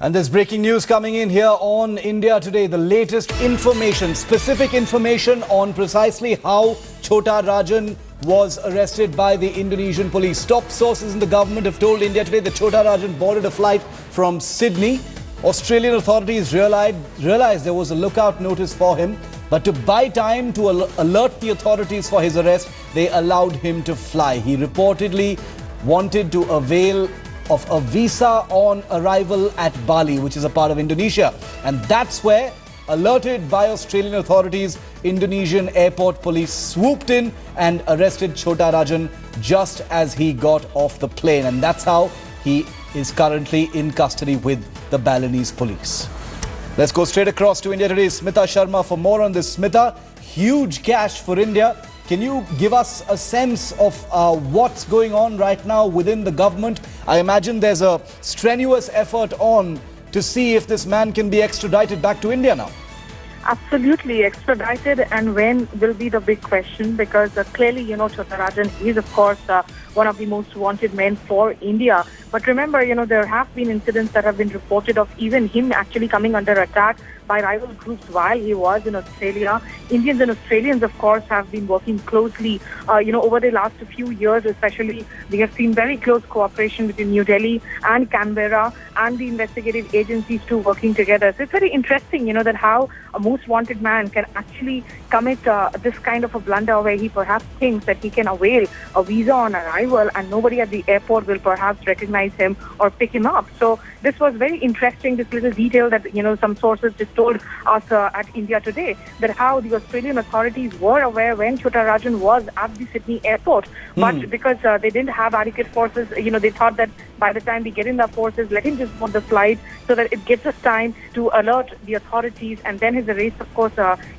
And there's breaking news coming in here on India Today. The latest information, specific information on precisely how Chhota Rajan was arrested by the Indonesian police. Top sources in the government have told India Today that Chhota Rajan boarded a flight from Sydney. Australian authorities realized there was a lookout notice for him. But to buy time to alert the authorities for his arrest, they allowed him to fly. He reportedly wanted to avail of a visa on arrival at Bali, which is a part of Indonesia. And that's where, alerted by Australian authorities, Indonesian airport police swooped in and arrested Chhota Rajan just as he got off the plane. And that's how he is currently in custody with the Balinese police. Let's go straight across to India Today. Smita Sharma for more on this. Smita, huge cash for India. Can you give us a sense of what's going on right now within the government? I imagine there's a strenuous effort on to see if this man can be extradited back to India now. Absolutely, extradited, and when will be the big question, because clearly, Chhota Rajan is, of course, one of the most wanted men for India. But remember, there have been incidents that have been reported of even him actually coming under attack by rival groups while he was in Australia. Indians and Australians, of course, have been working closely, over the last few years especially. We have seen very close cooperation between New Delhi and Canberra and the investigative agencies too working together. So it's very interesting, that how a most wanted man can actually commit this kind of a blunder where he perhaps thinks that he can avail a visa on arrival and nobody at the airport will perhaps recognize him or pick him up. So this was very interesting, this little detail that, some sources just told us at India Today, that how the Australian authorities were aware when Chhota Rajan was at the Sydney airport. But because they didn't have adequate forces, they thought that by the time we get in the forces, let him just board the flight so that it gives us time to alert the authorities. And then his arrest, of course,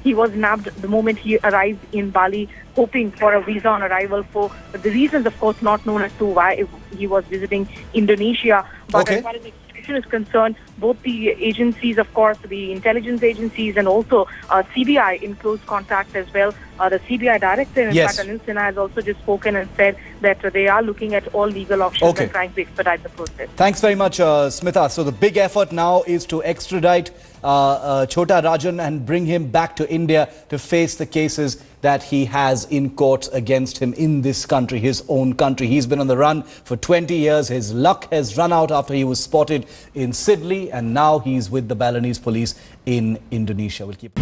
he was nabbed the moment he arrived in Bali, hoping for a visa on arrival for the reasons, of course, not known as to why he was visiting Indonesia. But as far as the situation is concerned, both the agencies, of course, the intelligence agencies and also CBI in close contact as well. The CBI director, in fact, Anil Sinha, has also just spoken and said that they are looking at all legal options and trying to expedite the process. Thanks very much, Smita. So the big effort now is to extradite Chhota Rajan and bring him back to India to face the cases that he has in court against him in this country, his own country. He's been on the run for 20 years. His luck has run out after he was spotted in Sydney, and now he's with the Balinese police in Indonesia. We'll keep